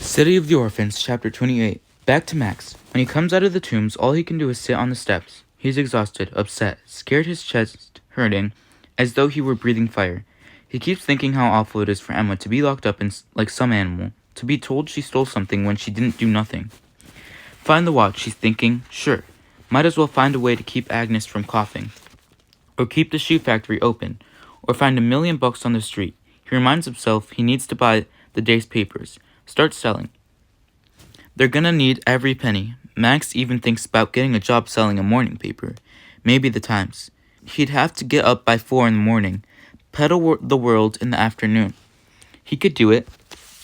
City of the Orphans, Chapter 28. Back to Max. When he comes out of the tombs, all he can do is sit on the steps. He's exhausted, upset, scared, his chest hurting, as though he were breathing fire. He keeps thinking how awful it is for Emma to be locked up like some animal, to be told she stole something when she didn't do nothing. Find the watch, he's thinking. Sure. Might as well find a way to keep Agnes from coughing. Or keep the shoe factory open. Or find $1,000,000 on the street. He reminds himself he needs to buy the day's papers. Start selling. They're gonna need every penny. Max even thinks about getting a job selling a morning paper. Maybe the Times. He'd have to get up by 4 in the morning. Peddle the world in the afternoon. He could do it.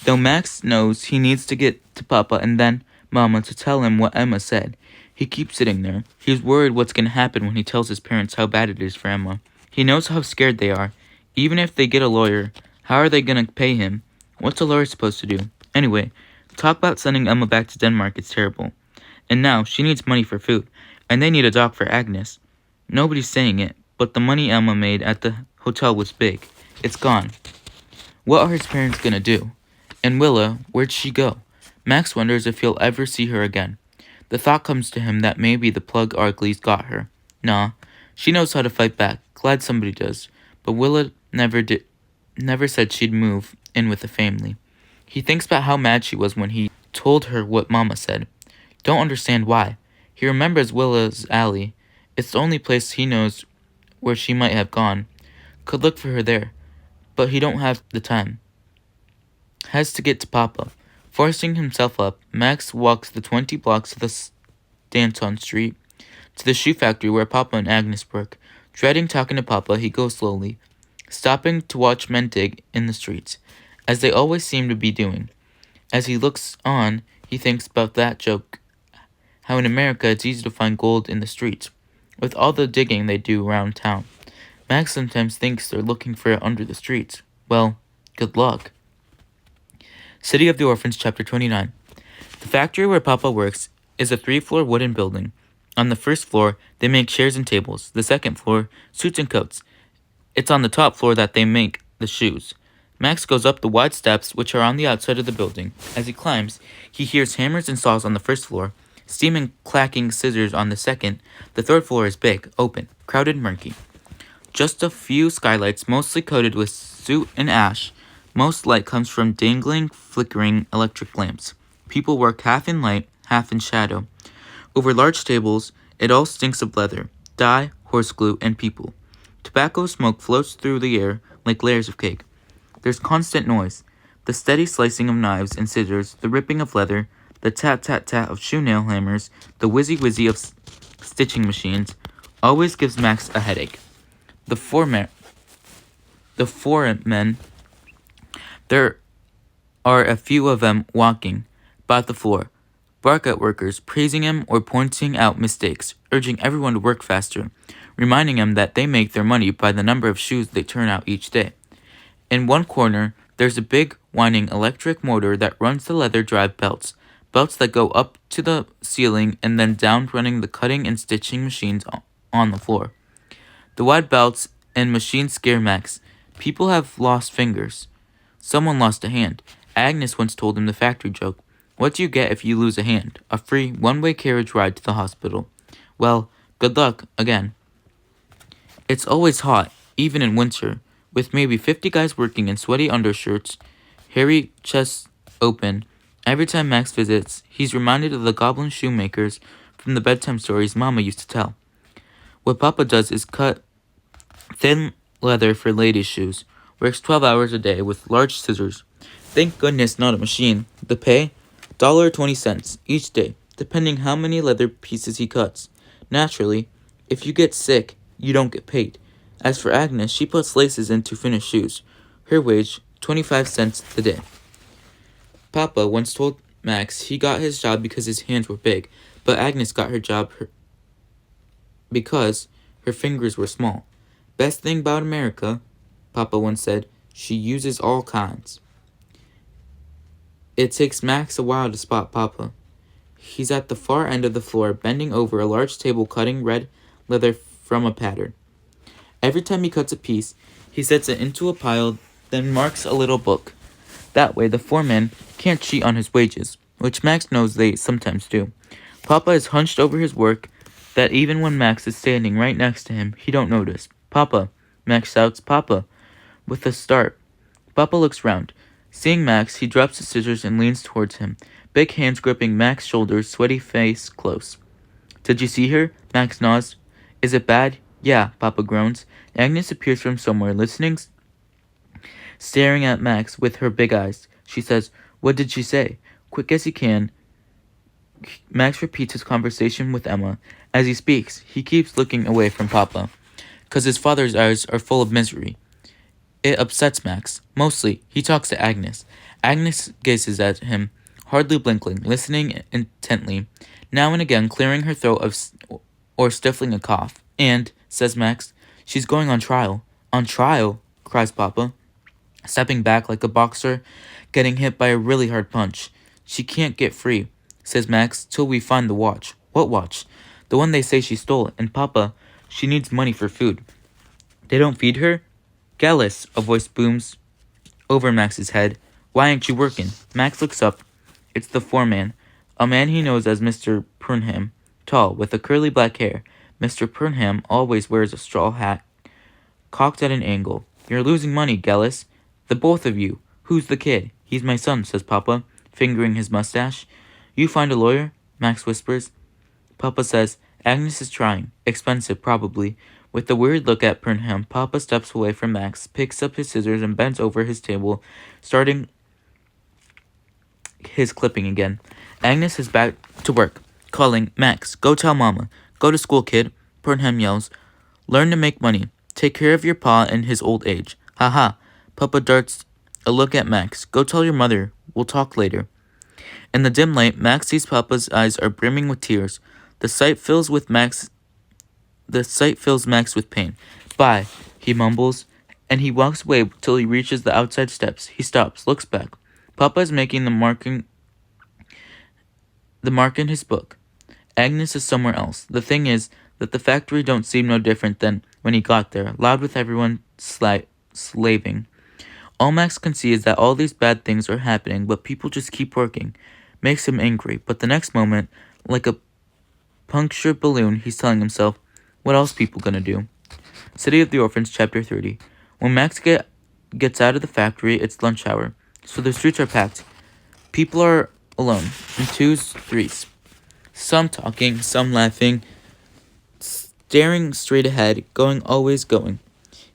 Though Max knows he needs to get to Papa and then Mama to tell him what Emma said. He keeps sitting there. He's worried what's gonna happen when he tells his parents how bad it is for Emma. He knows how scared they are. Even if they get a lawyer, how are they gonna pay him? What's a lawyer supposed to do? Anyway, talk about sending Emma back to Denmark is terrible. And now, she needs money for food, and they need a dog for Agnes. Nobody's saying it, but the money Emma made at the hotel was big. It's gone. What are his parents gonna do? And Willa, where'd she go? Max wonders if he'll ever see her again. The thought comes to him that maybe the plug Argleys got her. Nah, she knows how to fight back. Glad somebody does. But Willa never said she'd move in with the family. He thinks about how mad she was when he told her what Mama said. Don't understand why. He remembers Willa's alley. It's the only place he knows where she might have gone. Could look for her there. But he don't have the time. Has to get to Papa. Forcing himself up, Max walks the 20 blocks of the Stanton Street to the shoe factory where Papa and Agnes work. Dreading talking to Papa, he goes slowly, stopping to watch men dig in the streets, as they always seem to be doing. As he looks on, he thinks about that joke, how in America it's easy to find gold in the streets, with all the digging they do around town. Max sometimes thinks they're looking for it under the streets. Well, good luck. City of the Orphans, Chapter 29. The factory where Papa works is a 3-floor wooden building. On the first floor, they make chairs and tables. The second floor, suits and coats. It's on the top floor that they make the shoes. Max goes up the wide steps which are on the outside of the building. As he climbs, he hears hammers and saws on the first floor, steam and clacking scissors on the second. The third floor is big, open, crowded, murky. Just a few skylights, mostly coated with soot and ash. Most light comes from dangling, flickering electric lamps. People work half in light, half in shadow. Over large tables, it all stinks of leather, dye, horse glue, and people. Tobacco smoke floats through the air like layers of cake. There's constant noise, the steady slicing of knives and scissors, the ripping of leather, the tat-tat-tat of shoe nail hammers, the whizzy-whizzy of stitching machines, always gives Max a headache. The foremen, there are a few of them walking about the floor, bark at workers, praising him or pointing out mistakes, urging everyone to work faster, reminding them that they make their money by the number of shoes they turn out each day. In one corner, there's a big, whining electric motor that runs the leather drive belts that go up to the ceiling and then down, running the cutting and stitching machines on the floor. The wide belts and machines scare Max. People have lost fingers. Someone lost a hand. Agnes once told him the factory joke. What do you get if you lose a hand? A free one-way carriage ride to the hospital. Well, good luck, again. It's always hot, even in winter, with maybe 50 guys working in sweaty undershirts, hairy chests open. Every time Max visits, he's reminded of the goblin shoemakers from the bedtime stories Mama used to tell. What Papa does is cut thin leather for ladies' shoes, works 12 hours a day with large scissors. Thank goodness not a machine. The pay? $1.20 each day, depending how many leather pieces he cuts. Naturally, if you get sick, you don't get paid. As for Agnes, she puts laces into finished shoes. Her wage, 25 cents a day. Papa once told Max he got his job because his hands were big, but Agnes got her job because her fingers were small. Best thing about America, Papa once said, she uses all kinds. It takes Max a while to spot Papa. He's at the far end of the floor, bending over a large table cutting red leather from a pattern. Every time he cuts a piece, he sets it into a pile, then marks a little book. That way, the foreman can't cheat on his wages, which Max knows they sometimes do. Papa is hunched over his work that even when Max is standing right next to him, he don't notice. Papa, Max shouts, Papa, with a start. Papa looks round. Seeing Max, he drops his scissors and leans towards him, big hands gripping Max's shoulders, sweaty face close. Did you see her? Max nods. Is it bad? Yeah, Papa groans. Agnes appears from somewhere, listening, staring at Max with her big eyes. She says, What did she say? Quick as he can, Max repeats his conversation with Emma. As he speaks, he keeps looking away from Papa, 'cause his father's eyes are full of misery. It upsets Max. Mostly, he talks to Agnes. Agnes gazes at him, hardly blinking, listening intently, now and again clearing her throat or stifling a cough. And, says Max, she's going on trial. On trial? Cries Papa, stepping back like a boxer getting hit by a really hard punch. She can't get free, says Max, till we find the watch. What watch? The one they say she stole. And Papa, she needs money for food. They don't feed her? Gallus, a voice booms over Max's head. Why ain't you working? Max looks up. It's the foreman, a man he knows as Mr. Purnham, tall, with a curly black hair. Mr. Purnham always wears a straw hat, cocked at an angle. You're losing money, Gallus. The both of you. Who's the kid? He's my son, says Papa, fingering his mustache. You find a lawyer? Max whispers. Papa says, Agnes is trying. Expensive, probably. With a weird look at Purnham, Papa steps away from Max, picks up his scissors and bends over his table, starting his clipping again. Agnes is back to work, calling, Max, go tell Mama. Go to school, kid. Purnham yells. Learn to make money. Take care of your pa in his old age. Ha ha. Papa darts a look at Max. Go tell your mother. We'll talk later. In the dim light, Max sees Papa's eyes are brimming with tears. The sight fills Max with pain. Bye, he mumbles, and he walks away till he reaches the outside steps. He stops, looks back. Papa is making the mark in his book. Agnes is somewhere else. The thing is that the factory don't seem no different than when he got there, loud with everyone slaving. All Max can see is that all these bad things are happening, but people just keep working. Makes him angry, but the next moment, like a punctured balloon, he's telling himself, what else people gonna do? City of the Orphans, Chapter 30. When Max gets out of the factory, it's lunch hour, so the streets are packed. People are alone, in twos, threes. Some talking, some laughing, staring straight ahead, always going.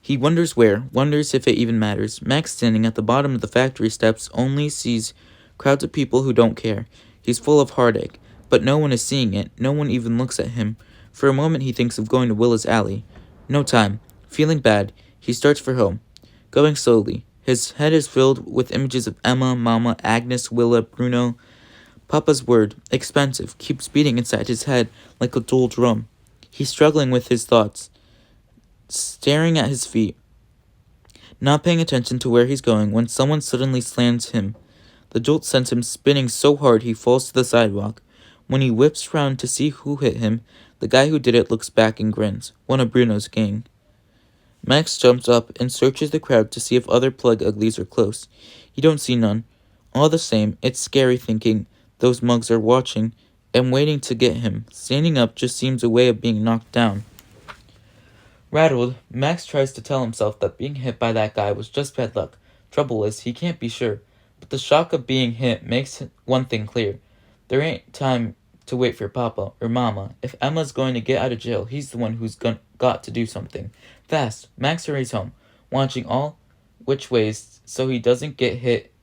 He wonders if it even matters. Max, standing at the bottom of the factory steps, only sees crowds of people who don't care. He's full of heartache, but no one is seeing it. No one even looks at him. For a moment he thinks of going to Willa's alley. No time. Feeling bad, he starts for home, going slowly. His head is filled with images of Emma, Mama, Agnes, Willa, Bruno. Papa's word, expensive, keeps beating inside his head like a dull drum. He's struggling with his thoughts, staring at his feet, not paying attention to where he's going, when someone suddenly slams him. The jolt sends him spinning so hard he falls to the sidewalk. When he whips round to see who hit him, the guy who did it looks back and grins. One of Bruno's gang. Max jumps up and searches the crowd to see if other plug uglies are close. He don't see none. All the same, it's scary thinking those mugs are watching and waiting to get him. Standing up just seems a way of being knocked down. Rattled, Max tries to tell himself that being hit by that guy was just bad luck. Trouble is, he can't be sure. But the shock of being hit makes one thing clear. There ain't time to wait for Papa or Mama. If Emma's going to get out of jail, he's the one who's got to do something. Fast, Max hurries home, watching all which ways so he doesn't get hit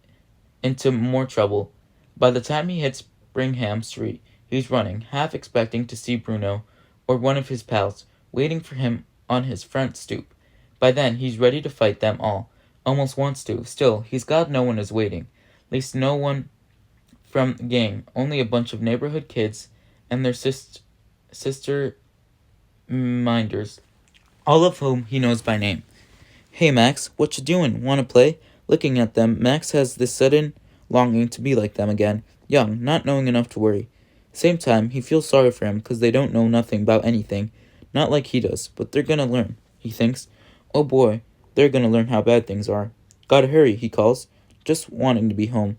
into more trouble. By the time he hits Brigham Street, he's running, half expecting to see Bruno or one of his pals, waiting for him on his front stoop. By then, he's ready to fight them all. Almost wants to. Still, he's glad no one is waiting. At least no one from the gang. Only a bunch of neighborhood kids and their sister minders, all of whom he knows by name. Hey, Max, what you doing? Wanna play? Looking at them, Max has this sudden longing to be like them again. Young, not knowing enough to worry. Same time, he feels sorry for them because they don't know nothing about anything. Not like he does, but they're gonna learn, he thinks. Oh boy, they're gonna learn how bad things are. Gotta hurry, he calls. just wanting to be home.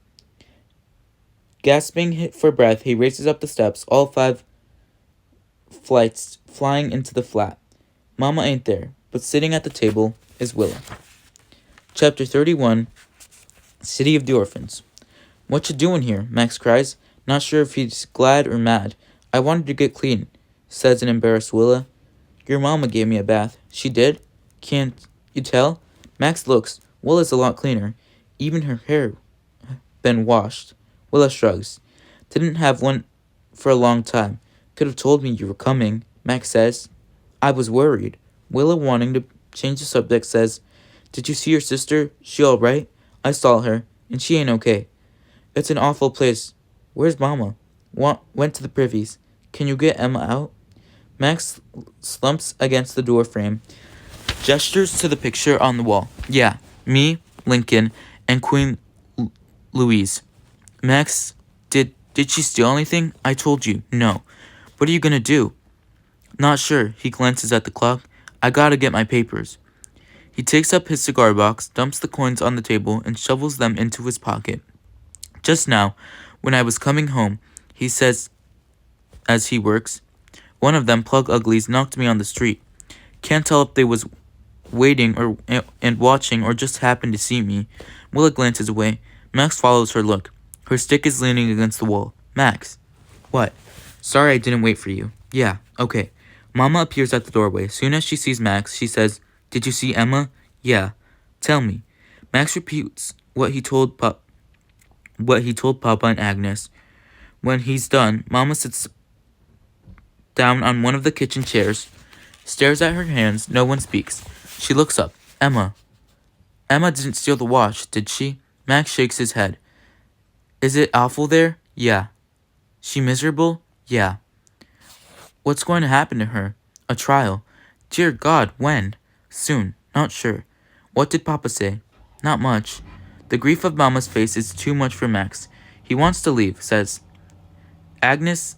Gasping for breath, he races up the steps, all 5 flights flying into the flat. Mama ain't there, but sitting at the table is Willa. Chapter 31, City of the Orphans. "What you doing here?" Max cries, not sure if he's glad or mad. "I wanted to get clean," says an embarrassed Willa. "Your mama gave me a bath." "She did? Can't you tell?" Max looks. Willa's a lot cleaner. Even her hair been washed. Willa shrugs. "Didn't have one for a long time. Could have told me you were coming," Max says. "I was worried." Willa, wanting to change the subject, says, "Did you see your sister? She all right?" "I saw her, and she ain't okay." "It's an awful place." "Where's Mama?" "Went to the privies." "Can you get Emma out?" Max slumps against the door frame, gestures to the picture on the wall. "Yeah, me, Lincoln, and Queen Louise." Max, did she steal anything?" "I told you, no." "What are you gonna do?" "Not sure." He glances at the clock. "I gotta get my papers." He takes up his cigar box, dumps the coins on the table, and shovels them into his pocket. "Just now, when I was coming home," he says as he works, "one of them plug uglies knocked me on the street. Can't tell if they was waiting and watching or just happened to see me." Willa glances away. Max follows her look. Her stick is leaning against the wall. "Max." "What?" "Sorry I didn't wait for you." "Yeah, okay." Mama appears at the doorway. Soon as she sees Max, she says, "Did you see Emma?" "Yeah." "Tell me." Max repeats what he told Papa and Agnes. When he's done, Mama sits down on one of the kitchen chairs, stares at her hands. No one speaks. She looks up. "Emma. Emma didn't steal the watch, did she?" Max shakes his head. "Is it awful there?" "Yeah." "She miserable?" "Yeah." "What's going to happen to her?" "A trial." "Dear God, when?" "Soon. Not sure." "What did Papa say?" "Not much." The grief of Mama's face is too much for Max. He wants to leave, says, "Agnes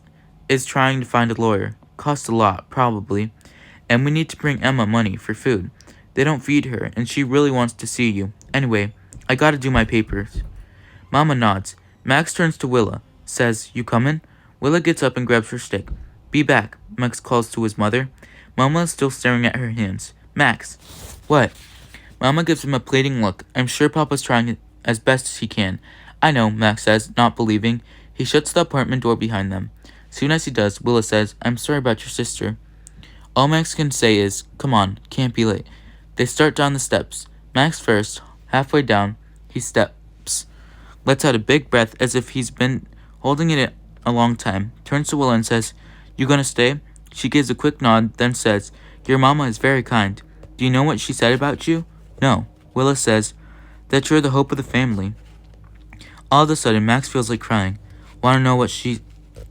is trying to find a lawyer. Cost a lot, probably. And we need to bring Emma money for food. They don't feed her, and she really wants to see you. Anyway, I gotta do my papers." Mama nods. Max turns to Willa, says, "You comin'?" Willa gets up and grabs her stick. "Be back," Max calls to his mother. Mama is still staring at her hands. "Max." "What?" Mama gives him a pleading look. "I'm sure Papa's trying as best as he can." "I know," Max says, not believing. He shuts the apartment door behind them. Soon as he does, Willa says, "I'm sorry about your sister." All Max can say is, "Come on, can't be late." They start down the steps. Max first. Halfway down, he steps, lets out a big breath as if he's been holding it a long time, turns to Willa and says, "You gonna stay?" She gives a quick nod, then says, "Your mama is very kind. Do you know what she said about you?" "No." Willa says, "That you're the hope of the family." All of a sudden, Max feels like crying. "Want to know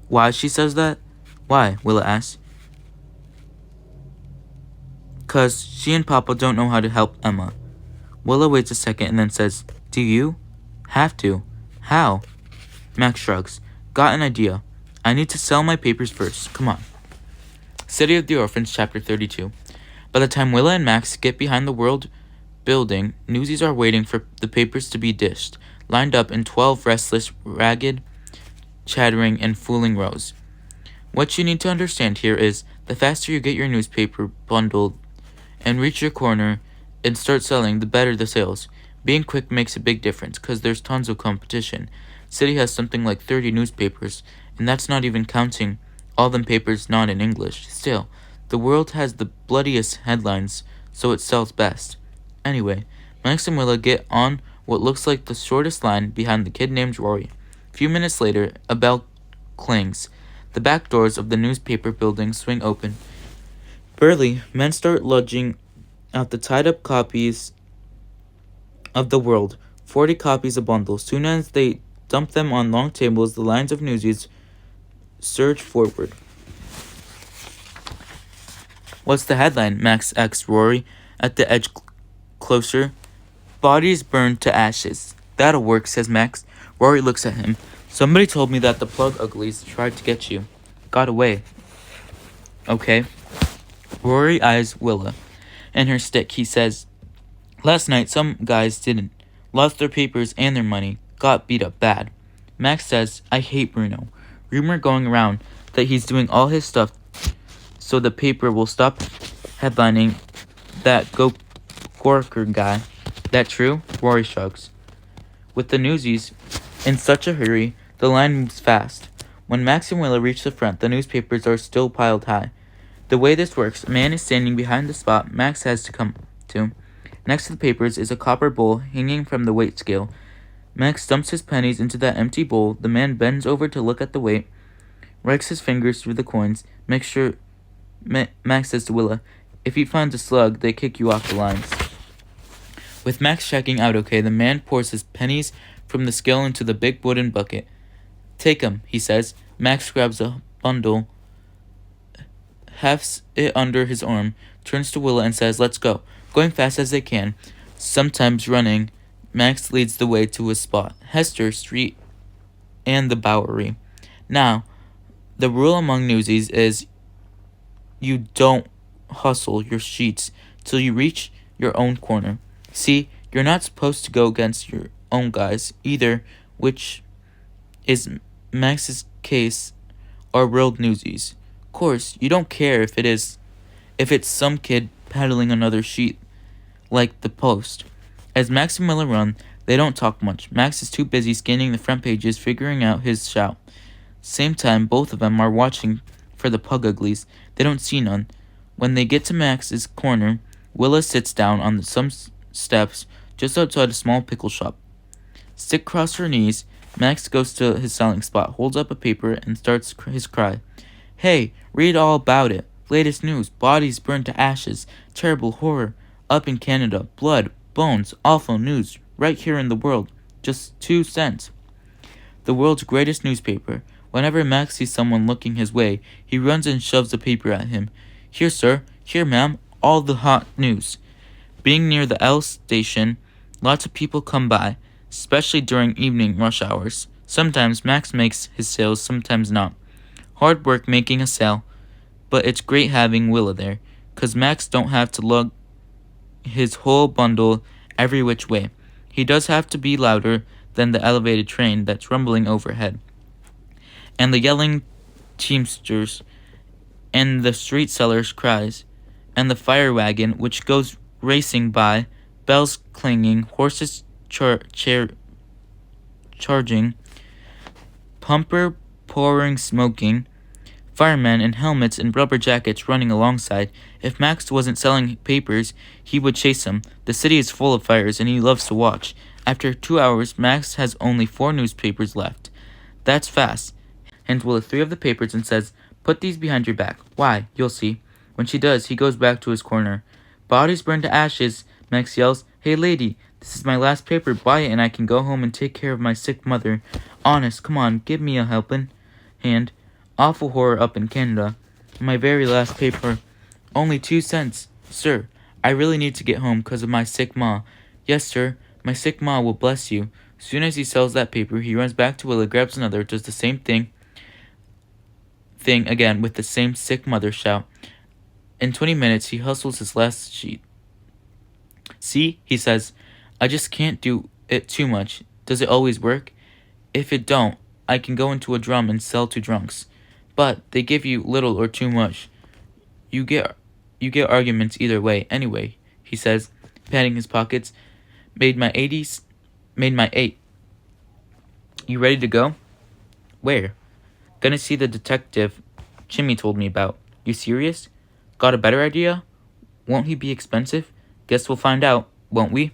why she says that?" "Why?" Willa asks. "'Cause she and Papa don't know how to help Emma." Willa waits a second and then says, "Do you?" "Have to." "How?" Max shrugs. "Got an idea. I need to sell my papers first. Come on." City of the Orphans, Chapter 32. By the time Willa and Max get behind the World building, newsies are waiting for the papers to be dished, lined up in 12 restless, ragged, chattering, and fooling rows. What you need to understand here is, the faster you get your newspaper bundled and reach your corner and start selling, the better the sales. Being quick makes a big difference, because there's tons of competition. City has something like 30 newspapers, and that's not even counting all them papers not in English. Still, the World has the bloodiest headlines, so it sells best. Anyway, Max and Willa get on what looks like the shortest line behind the kid named Rory. A few minutes later, a bell clings. The back doors of the newspaper building swing open. Burly men start lugging out the tied-up copies of the World, 40 copies a bundle. Soon as they dump them on long tables, the lines of newsies surge forward. "What's the headline?" Max asks Rory at the edge closer. "Bodies burned to ashes." "That'll work," says Max. Rory looks at him. "Somebody told me that the plug uglies tried to get you. Got away." "Okay." Rory eyes Willa and her stick. He says, "Last night some guys didn't. Lost their papers and their money. Got beat up bad. Max says, I hate Bruno. Rumor going around that he's doing all his stuff so the paper will stop headlining that Gorker guy. That true? Rory shrugs. With the newsies in such a hurry, the line moves fast. When Max and Willa reach the front, the newspapers are still piled high. The way this works, a man is standing behind the spot Max has to come to. Next to the papers is a copper bowl hanging from the weight scale. Max dumps his pennies into that empty bowl. The man bends over to look at the weight, rakes his fingers through the coins. Max says to Willa, if he finds a slug, they kick you off the lines. With Max checking out okay, the man pours his pennies from the scale into the big wooden bucket. Take 'em, he says. Max grabs a bundle, hefts it under his arm, turns to Willa and says, let's go. Going fast as they can, sometimes running, Max leads the way to his spot, Hester Street and the Bowery. Now, the rule among newsies is you don't hustle your sheets till you reach your own corner. See, you're not supposed to go against your own guys either, which is Max's case are world newsies. Of course, you don't care if it's some kid peddling another sheet like the Post. As Max and Miller run, they don't talk much. Max is too busy scanning the front pages, figuring out his shout. Same time, both of them are watching for the pug uglies. They don't see none. When they get to Max's corner, Willa sits down on some steps just outside a small pickle shop. Stick across her knees, Max goes to his selling spot, holds up a paper, and starts his cry. Hey, read all about it. Latest news, bodies burned to ashes, terrible horror, up in Canada, blood, bones, awful news, right here in the world, just 2 cents. The world's greatest newspaper. Whenever Max sees someone looking his way, he runs and shoves the paper at him. Here, sir, here, ma'am, all the hot news. Being near the L station, lots of people come by, especially during evening rush hours. Sometimes Max makes his sales, sometimes not. Hard work making a sale, but it's great having Willa there, 'cause Max don't have to lug his whole bundle every which way. He does have to be louder than the elevated train that's rumbling overhead, and the yelling teamsters, and the street seller's cries, and the fire wagon which goes racing by, bells clanging, horses charging, pumper pouring smoking, firemen in helmets and rubber jackets running alongside. If Max wasn't selling papers, he would chase them. The city is full of fires, and he loves to watch. After 2 hours, Max has only 4 newspapers left. That's fast. Hands Willa 3 of the papers and says, put these behind your back. Why? You'll see. When she does, he goes back to his corner. Bodies burned to ashes, Max yells. Hey lady, this is my last paper. Buy it and I can go home and take care of my sick mother. Honest, come on, give me a helpin' hand. Awful horror up in Canada. My very last paper. Only 2 cents. Sir, I really need to get home 'cause of my sick ma. Yes, sir, my sick ma will bless you. Soon as he sells that paper, he runs back to Willa, grabs another, does the same thing again with the same sick mother shout. In 20 minutes, he hustles his last sheet. See, he says, I just can't do it too much. Does it always work? If it don't, I can go into a drum and sell to drunks. But they give you little or too much. You get arguments either way. Anyway, he says, patting his pockets, made my 8. You ready to go? Where? Gonna see the detective Jimmy told me about. You serious? Got a better idea? Won't he be expensive? Guess we'll find out, won't we?